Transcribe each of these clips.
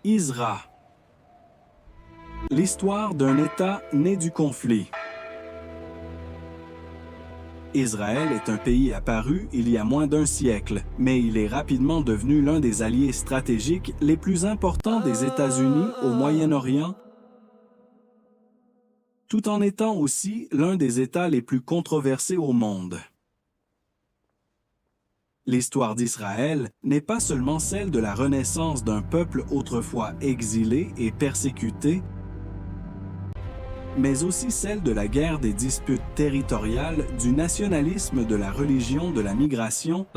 ISRA. L'histoire d'un État né du conflit. Israël est un pays apparu il y a moins d'un siècle, mais il est rapidement devenu l'un des alliés stratégiques les plus importants des États-Unis au Moyen-Orient, tout en étant aussi l'un des États les plus controversés au monde. L'histoire d'Israël n'est pas seulement celle de la renaissance d'un peuple autrefois exilé et persécuté, mais aussi celle de la guerre des disputes territoriales, du nationalisme, de la religion, de la migration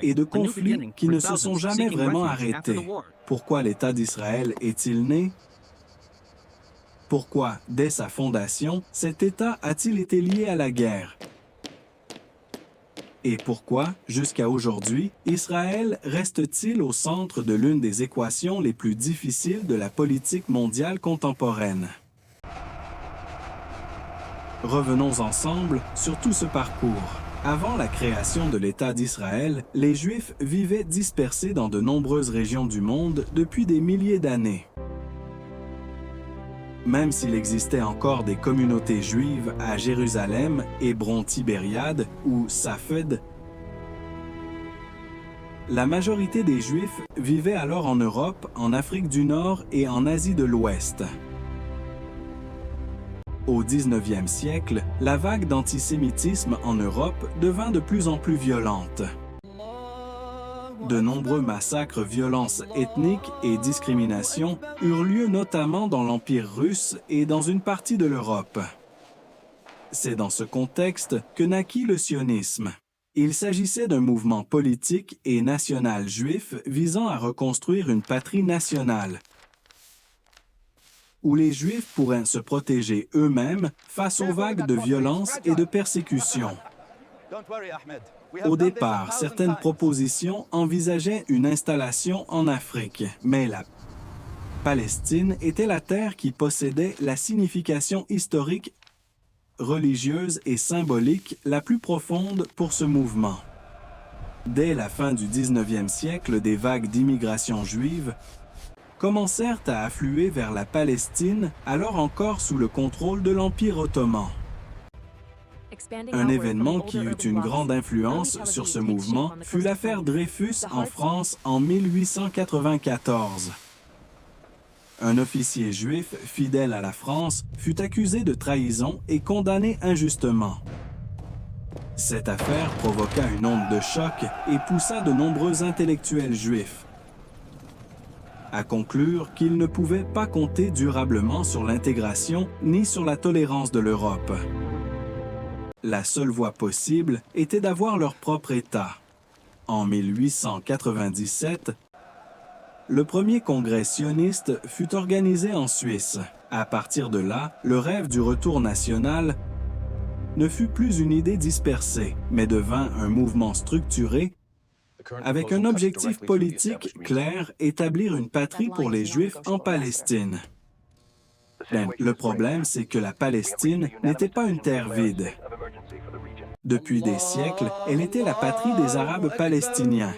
et de conflits qui ne se sont jamais vraiment arrêtés. Pourquoi l'État d'Israël est-il né? Pourquoi, dès sa fondation, cet État a-t-il été lié à la guerre? Et pourquoi, jusqu'à aujourd'hui, Israël reste-t-il au centre de l'une des équations les plus difficiles de la politique mondiale contemporaine? Revenons ensemble sur tout ce parcours. Avant la création de l'État d'Israël, les Juifs vivaient dispersés dans de nombreuses régions du monde depuis des milliers d'années. Même s'il existait encore des communautés juives à Jérusalem, Hébron Tibériade ou Safed, la majorité des Juifs vivaient alors en Europe, en Afrique du Nord et en Asie de l'Ouest. Au 19e siècle, la vague d'antisémitisme en Europe devint de plus en plus violente. De nombreux massacres, violences ethniques et discriminations eurent lieu notamment dans l'Empire russe et dans une partie de l'Europe. C'est dans ce contexte que naquit le sionisme. Il s'agissait d'un mouvement politique et national juif visant à reconstruire une patrie nationale, où les Juifs pourraient se protéger eux-mêmes face aux vagues de violence et de persécution. Au départ, certaines propositions envisageaient une installation en Afrique, mais la Palestine était la terre qui possédait la signification historique, religieuse et symbolique la plus profonde pour ce mouvement. Dès la fin du 19e siècle, des vagues d'immigration juive commencèrent à affluer vers la Palestine, alors encore sous le contrôle de l'Empire ottoman. Un événement qui eut une grande influence sur ce mouvement fut l'affaire Dreyfus en France en 1894. Un officier juif fidèle à la France fut accusé de trahison et condamné injustement. Cette affaire provoqua une onde de choc et poussa de nombreux intellectuels juifs à conclure qu'ils ne pouvaient pas compter durablement sur l'intégration ni sur la tolérance de l'Europe. La seule voie possible était d'avoir leur propre État. En 1897, le premier congrès sioniste fut organisé en Suisse. À partir de là, le rêve du retour national ne fut plus une idée dispersée, mais devint un mouvement structuré avec un objectif politique clair, établir une patrie pour les Juifs en Palestine. Le problème, c'est que la Palestine n'était pas une terre vide. Depuis des siècles, elle était la patrie des Arabes palestiniens.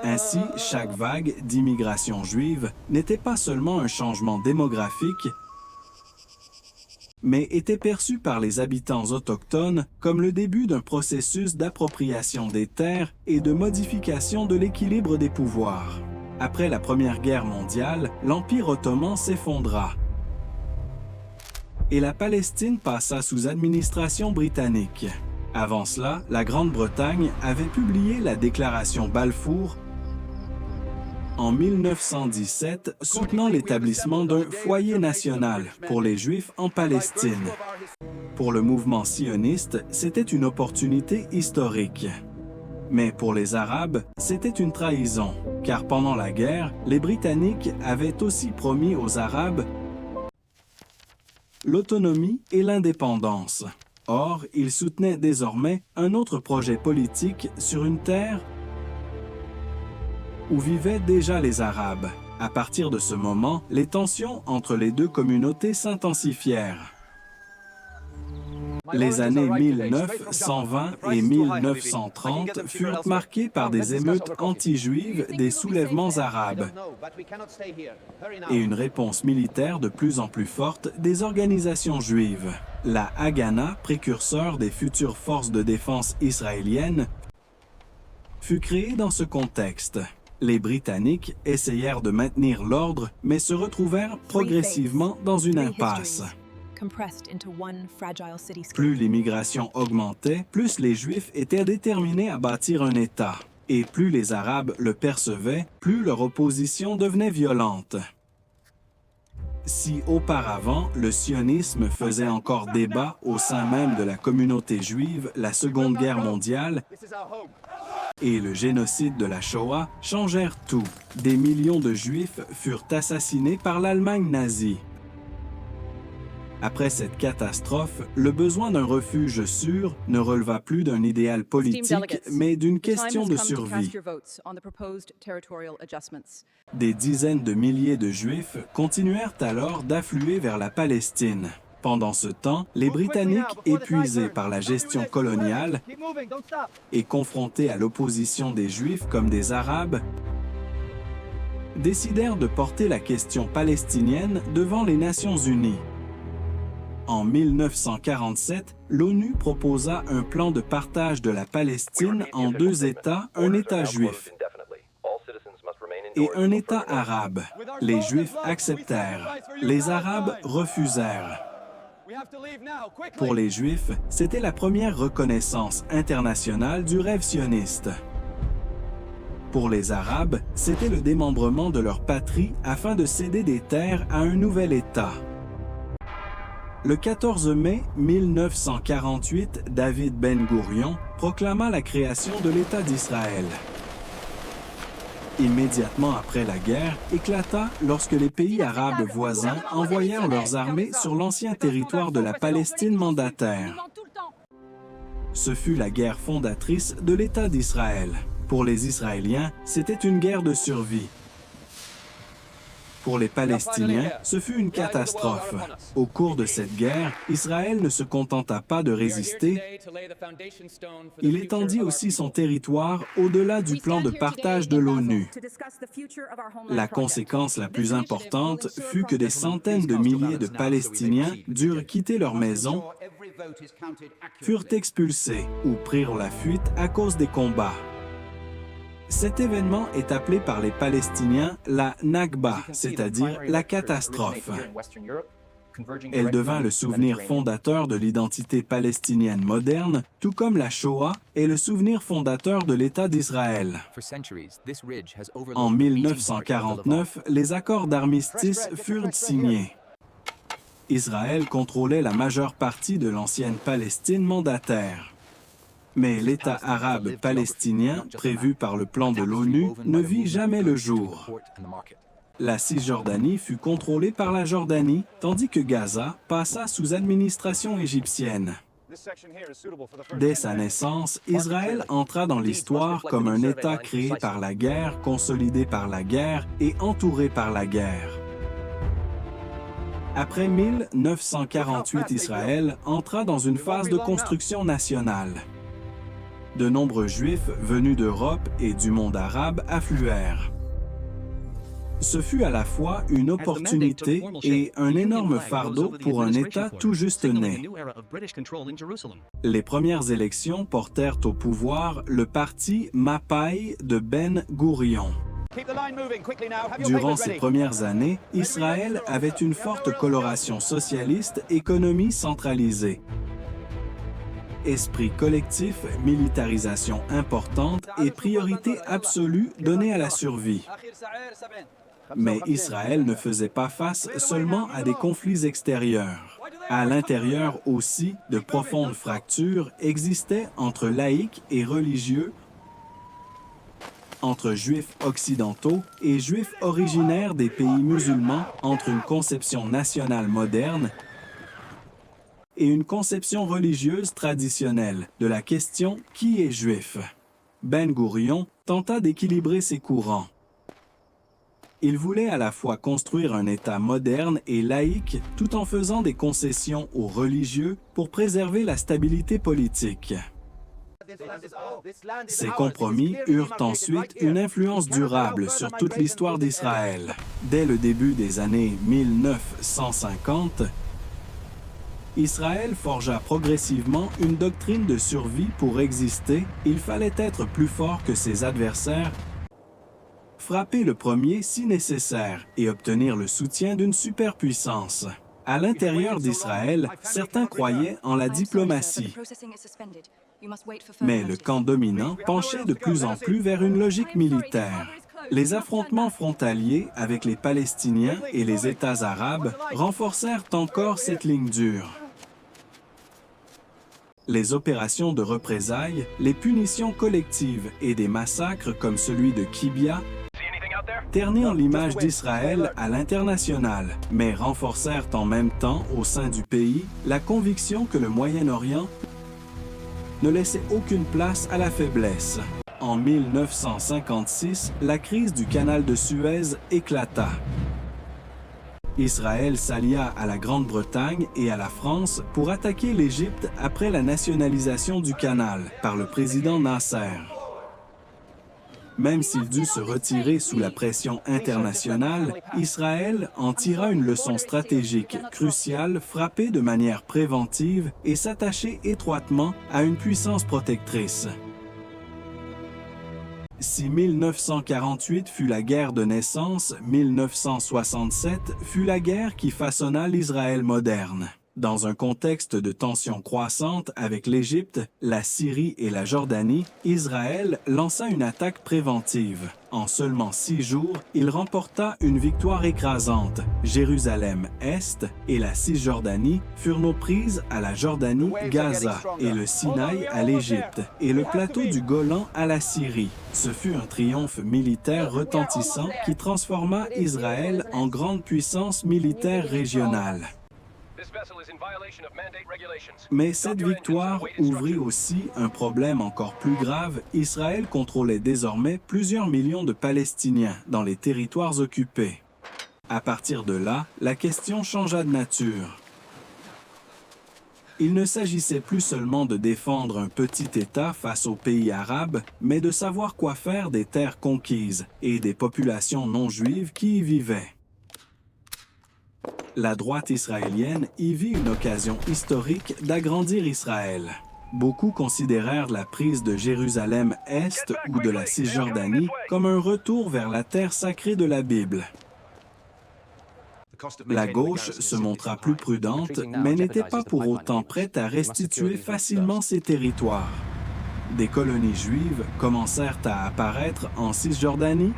Ainsi, chaque vague d'immigration juive n'était pas seulement un changement démographique, mais était perçue par les habitants autochtones comme le début d'un processus d'appropriation des terres et de modification de l'équilibre des pouvoirs. Après la Première Guerre mondiale, l'Empire ottoman s'effondra et la Palestine passa sous administration britannique. Avant cela, la Grande-Bretagne avait publié la déclaration Balfour en 1917, soutenant l'établissement d'un foyer national pour les Juifs en Palestine. Pour le mouvement sioniste, c'était une opportunité historique. Mais pour les Arabes, c'était une trahison, car pendant la guerre, les Britanniques avaient aussi promis aux Arabes l'autonomie et l'indépendance. Or, ils soutenaient désormais un autre projet politique sur une terre où vivaient déjà les Arabes. À partir de ce moment, les tensions entre les deux communautés s'intensifièrent. Les années 1920 et 1930 furent marquées par des émeutes anti-juives des soulèvements arabes et une réponse militaire de plus en plus forte des organisations juives. La Haganah, précurseur des futures forces de défense israéliennes, fut créée dans ce contexte. Les Britanniques essayèrent de maintenir l'ordre, mais se retrouvèrent progressivement dans une impasse. Plus l'immigration augmentait, plus les Juifs étaient déterminés à bâtir un État. Et plus les Arabes le percevaient, plus leur opposition devenait violente. Si auparavant, le sionisme faisait encore débat au sein même de la communauté juive, la Seconde Guerre mondiale et le génocide de la Shoah changèrent tout. Des millions de Juifs furent assassinés par l'Allemagne nazie. Après cette catastrophe, le besoin d'un refuge sûr ne releva plus d'un idéal politique, mais d'une question de survie. Des dizaines de milliers de Juifs continuèrent alors d'affluer vers la Palestine. Pendant ce temps, les Britanniques, épuisés par la gestion coloniale et confrontés à l'opposition des Juifs comme des Arabes, décidèrent de porter la question palestinienne devant les Nations unies. En 1947, l'ONU proposa un plan de partage de la Palestine en deux États, un État juif et un État arabe. Les Juifs acceptèrent, les Arabes refusèrent. Pour les Juifs, c'était la première reconnaissance internationale du rêve sioniste. Pour les Arabes, c'était le démembrement de leur patrie afin de céder des terres à un nouvel État. Le 14 mai 1948, David Ben-Gourion proclama la création de l'État d'Israël. Immédiatement après la guerre éclata lorsque les pays arabes voisins envoyèrent leurs armées sur l'ancien territoire de la Palestine mandataire. Ce fut la guerre fondatrice de l'État d'Israël. Pour les Israéliens, c'était une guerre de survie. Pour les Palestiniens, ce fut une catastrophe. Au cours de cette guerre, Israël ne se contenta pas de résister. Il étendit aussi son territoire au-delà du plan de partage de l'ONU. La conséquence la plus importante fut que des centaines de milliers de Palestiniens durent quitter leur maison, furent expulsés ou prirent la fuite à cause des combats. Cet événement est appelé par les Palestiniens la Nakba, c'est-à-dire la catastrophe. Elle devint le souvenir fondateur de l'identité palestinienne moderne, tout comme la Shoah est le souvenir fondateur de l'État d'Israël. En 1949, les accords d'armistice furent signés. Israël contrôlait la majeure partie de l'ancienne Palestine mandataire. Mais l'État arabe palestinien, prévu par le plan de l'ONU, ne vit jamais le jour. La Cisjordanie fut contrôlée par la Jordanie, tandis que Gaza passa sous administration égyptienne. Dès sa naissance, Israël entra dans l'histoire comme un État créé par la guerre, consolidé par la guerre et entouré par la guerre. Après 1948, Israël entra dans une phase de construction nationale. De nombreux Juifs venus d'Europe et du monde arabe affluèrent. Ce fut à la fois une opportunité et un énorme fardeau pour un État tout juste né. Les premières élections portèrent au pouvoir le parti Mapai de Ben-Gourion. Durant ces premières années, Israël avait une forte coloration socialiste, économie centralisée. Esprit collectif, militarisation importante et priorité absolue donnée à la survie. Mais Israël ne faisait pas face seulement à des conflits extérieurs. À l'intérieur aussi, de profondes fractures existaient entre laïcs et religieux, entre juifs occidentaux et juifs originaires des pays musulmans, entre une conception nationale moderne et une conception religieuse traditionnelle de la question « qui est juif ?» Ben-Gourion tenta d'équilibrer ces courants. Il voulait à la fois construire un État moderne et laïque tout en faisant des concessions aux religieux pour préserver la stabilité politique. Ces compromis eurent ensuite une influence durable sur toute l'histoire d'Israël. Dès le début des années 1950, Israël forgea progressivement une doctrine de survie pour exister. Il fallait être plus fort que ses adversaires, frapper le premier si nécessaire et obtenir le soutien d'une superpuissance. À l'intérieur d'Israël, certains croyaient en la diplomatie. Mais le camp dominant penchait de plus en plus vers une logique militaire. Les affrontements frontaliers avec les Palestiniens et les États arabes renforcèrent encore cette ligne dure. Les opérations de représailles, les punitions collectives et des massacres comme celui de Kibia ternirent l'image d'Israël à l'international, mais renforcèrent en même temps au sein du pays la conviction que le Moyen-Orient ne laissait aucune place à la faiblesse. En 1956, la crise du canal de Suez éclata. Israël s'allia à la Grande-Bretagne et à la France pour attaquer l'Égypte après la nationalisation du canal par le président Nasser. Même s'il dut se retirer sous la pression internationale, Israël en tira une leçon stratégique cruciale, frapper de manière préventive et s'attacher étroitement à une puissance protectrice. Si 1948 fut la guerre de naissance, 1967 fut la guerre qui façonna l'Israël moderne. Dans un contexte de tensions croissantes avec l'Égypte, la Syrie et la Jordanie, Israël lança une attaque préventive. En seulement 6 jours, il remporta une victoire écrasante. Jérusalem-Est et la Cisjordanie furent nos prises à la Jordanie, Gaza et le Sinaï à l'Égypte et le plateau du Golan à la Syrie. Ce fut un triomphe militaire retentissant qui transforma Israël en grande puissance militaire régionale. Mais cette victoire ouvrit aussi un problème encore plus grave. Israël contrôlait désormais plusieurs millions de Palestiniens dans les territoires occupés. À partir de là, la question changea de nature. Il ne s'agissait plus seulement de défendre un petit État face aux pays arabes, mais de savoir quoi faire des terres conquises et des populations non juives qui y vivaient. La droite israélienne y vit une occasion historique d'agrandir Israël. Beaucoup considérèrent la prise de Jérusalem-Est ou de la Cisjordanie comme un retour vers la terre sacrée de la Bible. La gauche se montra plus prudente, mais n'était pas pour autant prête à restituer facilement ces territoires. Des colonies juives commencèrent à apparaître en Cisjordanie,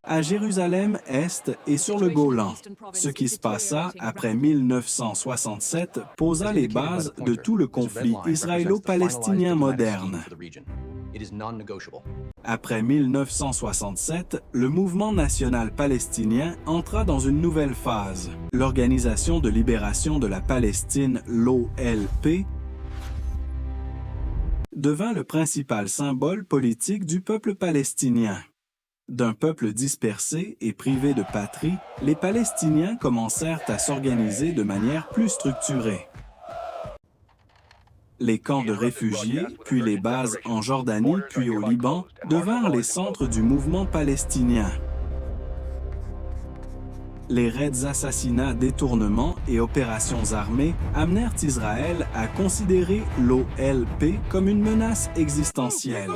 à Jérusalem-Est et sur le Golan. Ce qui se passa après 1967 posa les bases de tout le conflit israélo-palestinien moderne. Après 1967, le mouvement national palestinien entra dans une nouvelle phase. L'Organisation de libération de la Palestine, l'OLP, devint le principal symbole politique du peuple palestinien. D'un peuple dispersé et privé de patrie, les Palestiniens commencèrent à s'organiser de manière plus structurée. Les camps de réfugiés, puis les bases en Jordanie, puis au Liban, devinrent les centres du mouvement palestinien. Les raids, assassinats, détournements et opérations armées amenèrent Israël à considérer l'OLP comme une menace existentielle.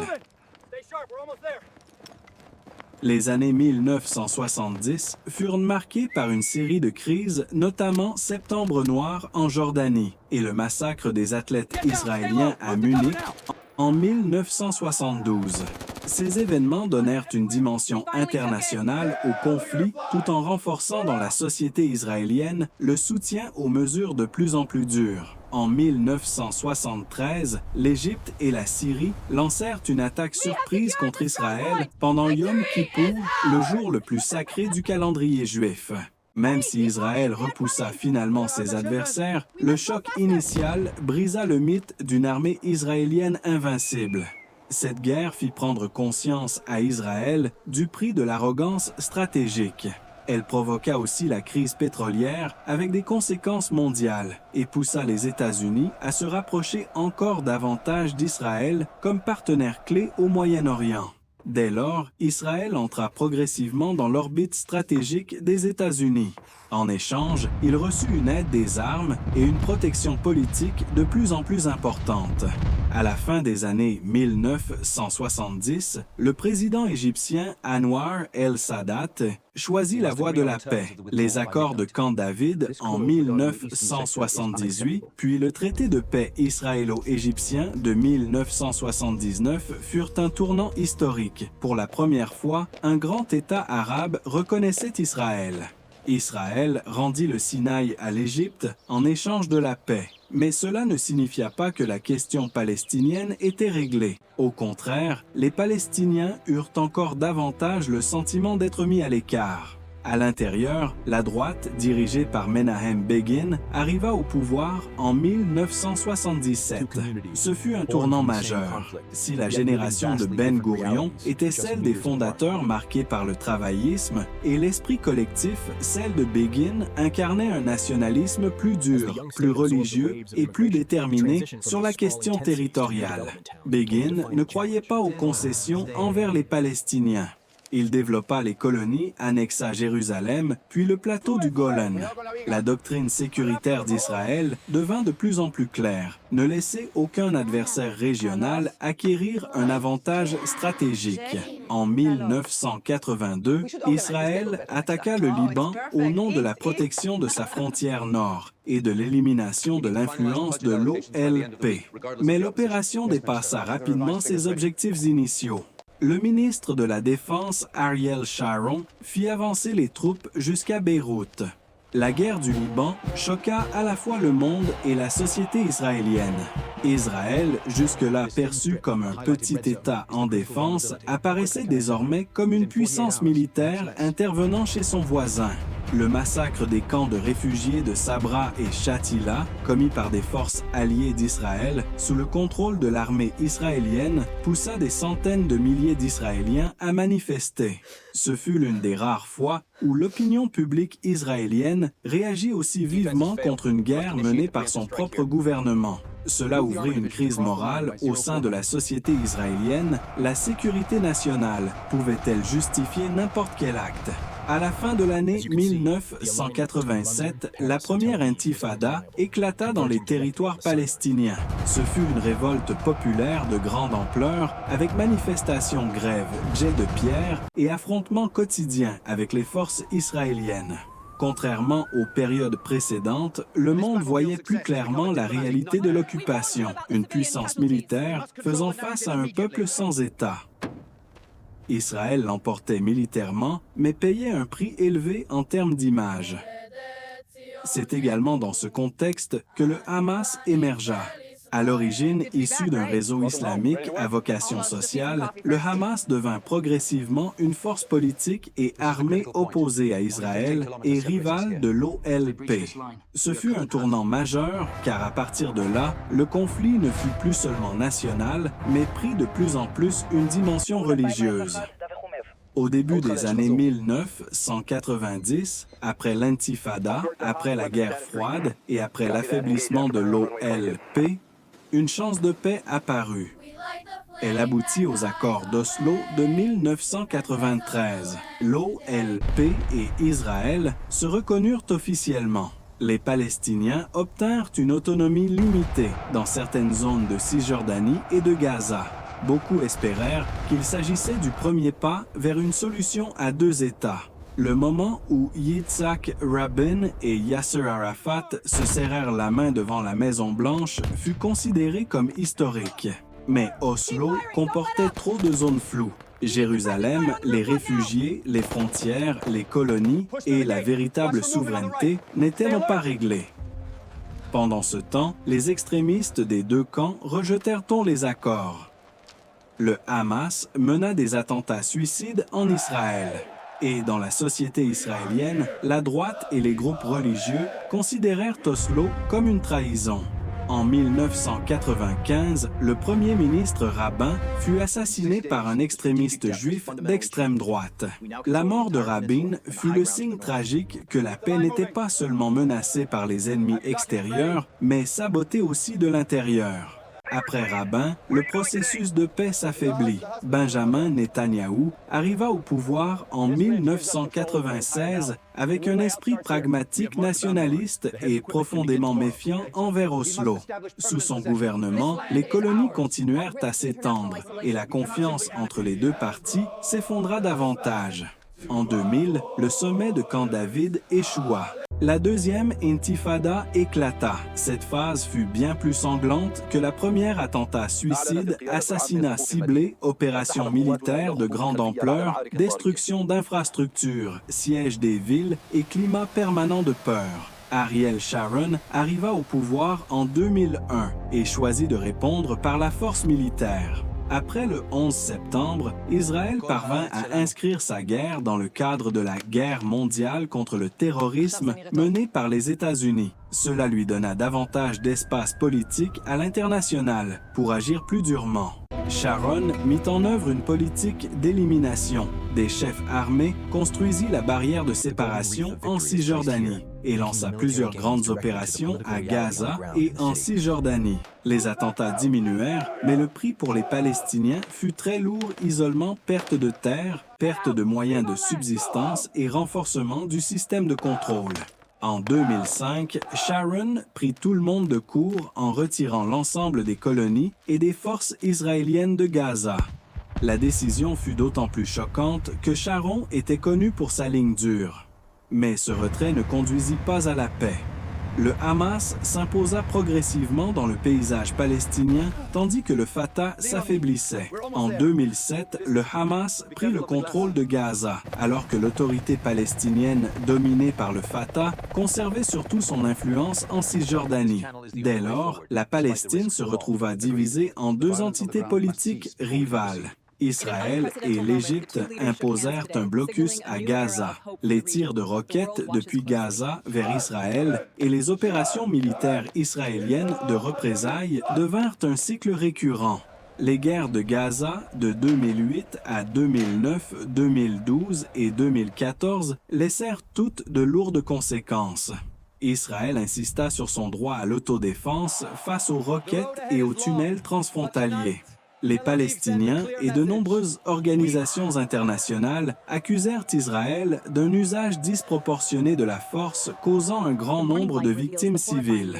Les années 1970 furent marquées par une série de crises, notamment Septembre noir en Jordanie et le massacre des athlètes israéliens à Munich en 1972. Ces événements donnèrent une dimension internationale au conflit tout en renforçant dans la société israélienne le soutien aux mesures de plus en plus dures. En 1973, l'Égypte et la Syrie lancèrent une attaque surprise contre Israël pendant Yom Kippour, le jour le plus sacré du calendrier juif. Même si Israël repoussa finalement ses adversaires, le choc initial brisa le mythe d'une armée israélienne invincible. Cette guerre fit prendre conscience à Israël du prix de l'arrogance stratégique. Elle provoqua aussi la crise pétrolière avec des conséquences mondiales et poussa les États-Unis à se rapprocher encore davantage d'Israël comme partenaire clé au Moyen-Orient. Dès lors, Israël entra progressivement dans l'orbite stratégique des États-Unis. En échange, il reçut une aide des armes et une protection politique de plus en plus importante. À la fin des années 1970, le président égyptien Anwar el-Sadat choisit la voie de la paix. Les accords de Camp David en 1978, puis le traité de paix israélo-égyptien de 1979 furent un tournant historique. Pour la première fois, un grand État arabe reconnaissait Israël. Israël rendit le Sinaï à l'Égypte en échange de la paix. Mais cela ne signifia pas que la question palestinienne était réglée. Au contraire, les Palestiniens eurent encore davantage le sentiment d'être mis à l'écart. À l'intérieur, la droite, dirigée par Menahem Begin, arriva au pouvoir en 1977. Ce fut un tournant majeur. Si la génération de Ben Gourion était celle des fondateurs marqués par le travaillisme et l'esprit collectif, celle de Begin incarnait un nationalisme plus dur, plus religieux et plus déterminé sur la question territoriale. Begin ne croyait pas aux concessions envers les Palestiniens. Il développa les colonies annexes à Jérusalem, puis le plateau du Golan. La doctrine sécuritaire d'Israël devint de plus en plus claire. Ne laisser aucun adversaire régional acquérir un avantage stratégique. En 1982, Israël attaqua le Liban au nom de la protection de sa frontière nord et de l'élimination de l'influence de l'OLP. Mais l'opération dépassa rapidement ses objectifs initiaux. Le ministre de la Défense, Ariel Sharon, fit avancer les troupes jusqu'à Beyrouth. La guerre du Liban choqua à la fois le monde et la société israélienne. Israël, jusque-là perçu comme un petit État en défense, apparaissait désormais comme une puissance militaire intervenant chez son voisin. Le massacre des camps de réfugiés de Sabra et Shatila, commis par des forces alliées d'Israël, sous le contrôle de l'armée israélienne, poussa des centaines de milliers d'Israéliens à manifester. Ce fut l'une des rares fois où l'opinion publique israélienne réagit aussi vivement contre une guerre menée par son propre gouvernement. Cela ouvrit une crise morale au sein de la société israélienne. La sécurité nationale pouvait-elle justifier n'importe quel acte? À la fin de l'année 1987, la première intifada éclata dans les territoires palestiniens. Ce fut une révolte populaire de grande ampleur avec manifestations, grèves, jets de pierre et affrontements quotidiens avec les forces israéliennes. Contrairement aux périodes précédentes, le monde voyait plus clairement la réalité de l'occupation, une puissance militaire faisant face à un peuple sans État. Israël l'emportait militairement, mais payait un prix élevé en termes d'image. C'est également dans ce contexte que le Hamas émergea. À l'origine, issu d'un réseau islamique à vocation sociale, le Hamas devint progressivement une force politique et armée opposée à Israël et rivale de l'OLP. Ce fut un tournant majeur car à partir de là, le conflit ne fut plus seulement national, mais prit de plus en plus une dimension religieuse. Au début des années 1990, après l'intifada, après la guerre froide et après l'affaiblissement de l'OLP, une chance de paix apparut. Elle aboutit aux accords d'Oslo de 1993. L'OLP et Israël se reconnurent officiellement. Les Palestiniens obtinrent une autonomie limitée dans certaines zones de Cisjordanie et de Gaza. Beaucoup espérèrent qu'il s'agissait du premier pas vers une solution à deux États. Le moment où Yitzhak Rabin et Yasser Arafat se serrèrent la main devant la Maison-Blanche fut considéré comme historique. Mais Oslo comportait trop de zones floues. Jérusalem, les réfugiés, les frontières, les colonies et la véritable souveraineté n'étaient pas réglés. Pendant ce temps, les extrémistes des deux camps rejetèrent les accords. Le Hamas mena des attentats suicides en Israël. Et dans la société israélienne, la droite et les groupes religieux considérèrent Oslo comme une trahison. En 1995, le premier ministre Rabin fut assassiné par un extrémiste juif d'extrême droite. La mort de Rabin fut le signe tragique que la paix n'était pas seulement menacée par les ennemis extérieurs, mais sabotée aussi de l'intérieur. Après Rabin, le processus de paix s'affaiblit. Benjamin Netanyahou arriva au pouvoir en 1996 avec un esprit pragmatique nationaliste et profondément méfiant envers Oslo. Sous son gouvernement, les colonies continuèrent à s'étendre et la confiance entre les deux parties s'effondra davantage. En 2000, le sommet de Camp David échoua. La deuxième intifada éclata. Cette phase fut bien plus sanglante que la première attentat-suicide, assassinat ciblé, opération militaire de grande ampleur, destruction d'infrastructures, siège des villes et climat permanent de peur. Ariel Sharon arriva au pouvoir en 2001 et choisit de répondre par la force militaire. Après le 11 septembre, Israël parvint à inscrire sa guerre dans le cadre de la guerre mondiale contre le terrorisme menée par les États-Unis. Cela lui donna davantage d'espace politique à l'international pour agir plus durement. Sharon mit en œuvre une politique d'élimination. Des chefs armés construisit la barrière de séparation en Cisjordanie et lança plusieurs grandes opérations à Gaza et en Cisjordanie. Les attentats diminuèrent, mais le prix pour les Palestiniens fut très lourd: isolement, perte de terre, perte de moyens de subsistance et renforcement du système de contrôle. En 2005, Sharon prit tout le monde de court en retirant l'ensemble des colonies et des forces israéliennes de Gaza. La décision fut d'autant plus choquante que Sharon était connu pour sa ligne dure. Mais ce retrait ne conduisit pas à la paix. Le Hamas s'imposa progressivement dans le paysage palestinien, tandis que le Fatah s'affaiblissait. En 2007, le Hamas prit le contrôle de Gaza, alors que l'autorité palestinienne, dominée par le Fatah, conservait surtout son influence en Cisjordanie. Dès lors, la Palestine se retrouva divisée en deux entités politiques rivales. Israël et l'Égypte imposèrent un blocus à Gaza. Les tirs de roquettes depuis Gaza vers Israël et les opérations militaires israéliennes de représailles devinrent un cycle récurrent. Les guerres de Gaza de 2008 à 2009, 2012 et 2014 laissèrent toutes de lourdes conséquences. Israël insista sur son droit à l'autodéfense face aux roquettes et aux tunnels transfrontaliers. Les Palestiniens et de nombreuses organisations internationales accusèrent Israël d'un usage disproportionné de la force, causant un grand nombre de victimes civiles.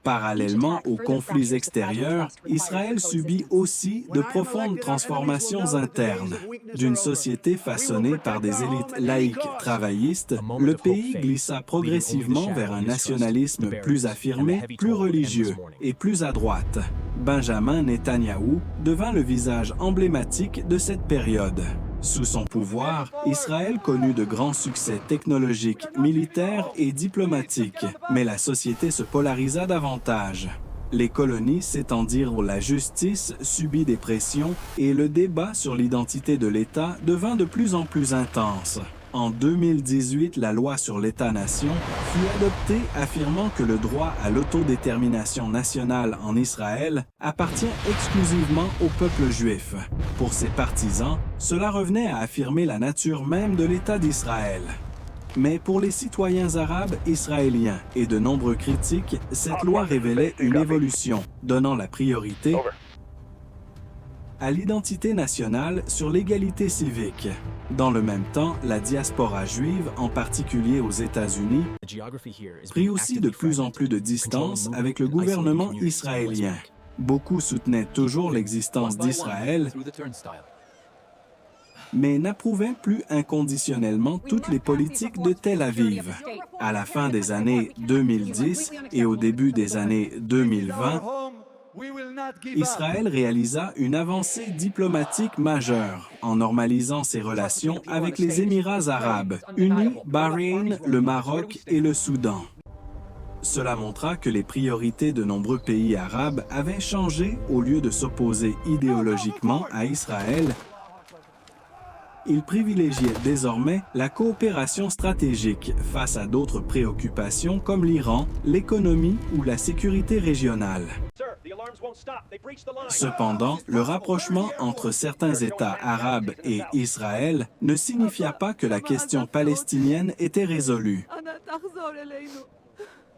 Parallèlement aux conflits extérieurs, Israël subit aussi de profondes transformations internes. D'une société façonnée par des élites laïques travaillistes, le pays glissa progressivement vers un nationalisme plus affirmé, plus religieux et plus à droite. Benjamin Netanyahou devint le visage emblématique de cette période. Sous son pouvoir, Israël connut de grands succès technologiques, militaires et diplomatiques, mais la société se polarisa davantage. Les colonies s'étendirent, la justice subit des pressions et le débat sur l'identité de l'État devint de plus en plus intense. En 2018, la loi sur l'État-nation fut adoptée affirmant que le droit à l'autodétermination nationale en Israël appartient exclusivement au peuple juif. Pour ses partisans, cela revenait à affirmer la nature même de l'État d'Israël. Mais pour les citoyens arabes israéliens et de nombreux critiques, cette loi révélait une évolution, donnant la priorité à l'identité nationale sur l'égalité civique. Dans le même temps, la diaspora juive, en particulier aux États-Unis, prit aussi de plus en plus de distance avec le gouvernement israélien. Beaucoup soutenaient toujours l'existence d'Israël, mais n'approuvaient plus inconditionnellement toutes les politiques de Tel Aviv. À la fin des années 2010 et au début des années 2020, Israël réalisa une avancée diplomatique majeure en normalisant ses relations avec les Émirats arabes unis, Bahreïn, le Maroc et le Soudan. Cela montra que les priorités de nombreux pays arabes avaient changé. Au lieu de s'opposer idéologiquement à Israël, il privilégiait désormais la coopération stratégique face à d'autres préoccupations comme l'Iran, l'économie ou la sécurité régionale. Cependant, le rapprochement entre certains États arabes et Israël ne signifia pas que la question palestinienne était résolue.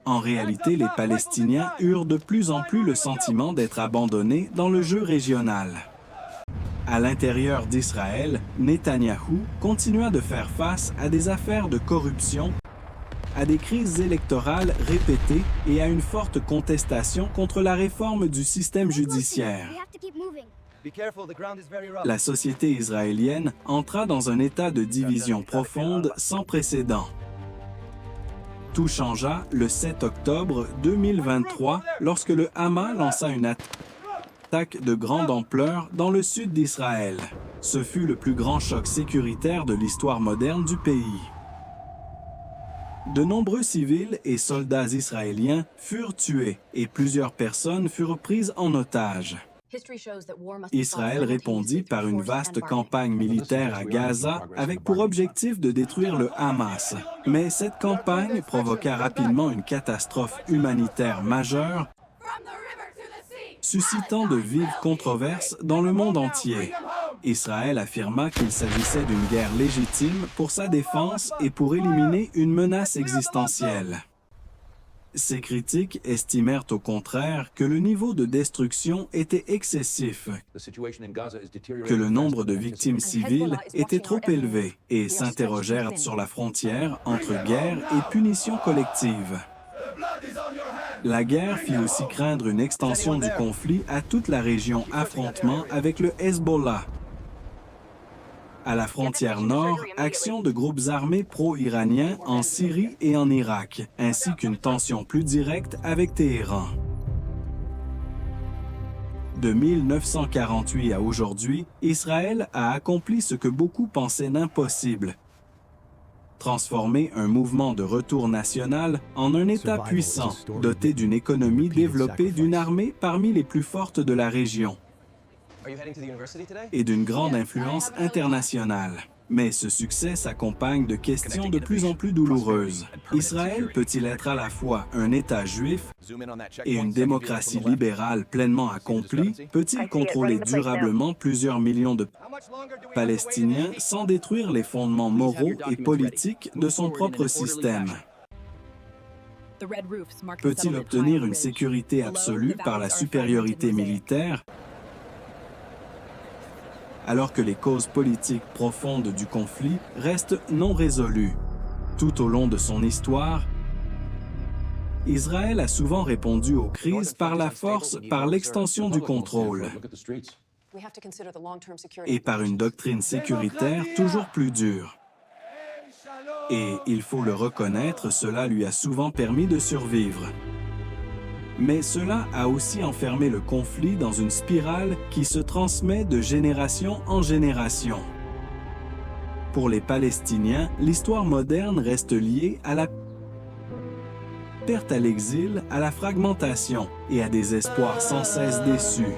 En réalité, les Palestiniens eurent de plus en plus le sentiment d'être abandonnés dans le jeu régional. À l'intérieur d'Israël, Netanyahou continua de faire face à des affaires de corruption, à des crises électorales répétées et à une forte contestation contre la réforme du système judiciaire. La société israélienne entra dans un état de division profonde sans précédent. Tout changea le 7 octobre 2023 lorsque le Hamas lança une attaque de grande ampleur dans le sud d'Israël. Ce fut le plus grand choc sécuritaire de l'histoire moderne du pays. De nombreux civils et soldats israéliens furent tués et plusieurs personnes furent prises en otage. Israël répondit par une vaste campagne militaire à Gaza avec pour objectif de détruire le Hamas. Mais cette campagne provoqua rapidement une catastrophe humanitaire majeure, suscitant de vives controverses dans le monde entier. Israël affirma qu'il s'agissait d'une guerre légitime pour sa défense et pour éliminer une menace existentielle. Ces critiques estimèrent au contraire que le niveau de destruction était excessif, que le nombre de victimes civiles était trop élevé et s'interrogèrent sur la frontière entre guerre et punition collective. La guerre fit aussi craindre une extension du conflit à toute la région affrontement avec le Hezbollah. À la frontière nord, action de groupes armés pro-iraniens en Syrie et en Irak, ainsi qu'une tension plus directe avec Téhéran. De 1948 à aujourd'hui, Israël a accompli ce que beaucoup pensaient d'impossible: transformer un mouvement de retour national en un État puissant, doté d'une économie développée, d'une armée parmi les plus fortes de la région et d'une grande influence internationale. Mais ce succès s'accompagne de questions de plus en plus douloureuses. Israël peut-il être à la fois un État juif et une démocratie libérale pleinement accomplie? Peut-il contrôler durablement plusieurs millions de Palestiniens sans détruire les fondements moraux et politiques de son propre système? Peut-il obtenir une sécurité absolue par la supériorité militaire, alors que les causes politiques profondes du conflit restent non résolues? Tout au long de son histoire, Israël a souvent répondu aux crises par la force, par l'extension du contrôle et par une doctrine sécuritaire toujours plus dure. Et, il faut le reconnaître, cela lui a souvent permis de survivre. Mais cela a aussi enfermé le conflit dans une spirale qui se transmet de génération en génération. Pour les Palestiniens, l'histoire moderne reste liée à la perte à l'exil, à la fragmentation et à des espoirs sans cesse déçus.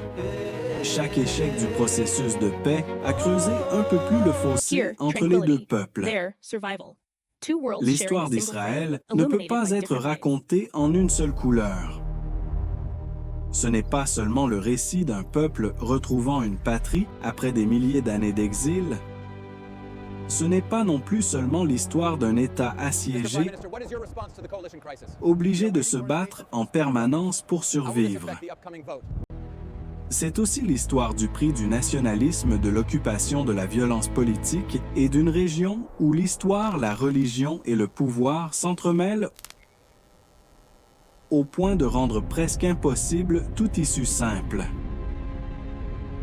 Chaque échec du processus de paix a creusé un peu plus le fossé entre les deux peuples. L'histoire d'Israël ne peut pas être racontée en une seule couleur. Ce n'est pas seulement le récit d'un peuple retrouvant une patrie après des milliers d'années d'exil. Ce n'est pas non plus seulement l'histoire d'un État assiégé, obligé de se battre en permanence pour survivre. C'est aussi l'histoire du prix du nationalisme, de l'occupation, de la violence politique et d'une région où l'histoire, la religion et le pouvoir s'entremêlent au point de rendre presque impossible toute issue simple.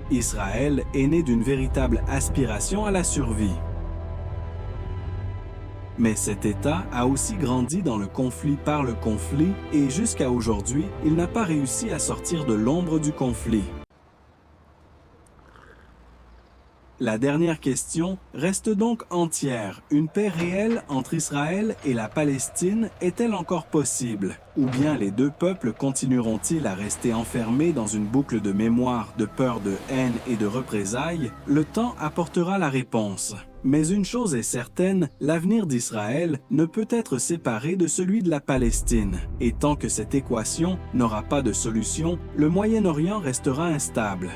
Israël est né d'une véritable aspiration à la survie. Mais cet État a aussi grandi dans le conflit par le conflit et jusqu'à aujourd'hui, il n'a pas réussi à sortir de l'ombre du conflit. La dernière question reste donc entière. Une paix réelle entre Israël et la Palestine est-elle encore possible? Ou bien les deux peuples continueront-ils à rester enfermés dans une boucle de mémoire, de peur, de haine et de représailles? Le temps apportera la réponse. Mais une chose est certaine, l'avenir d'Israël ne peut être séparé de celui de la Palestine. Et tant que cette équation n'aura pas de solution, le Moyen-Orient restera instable.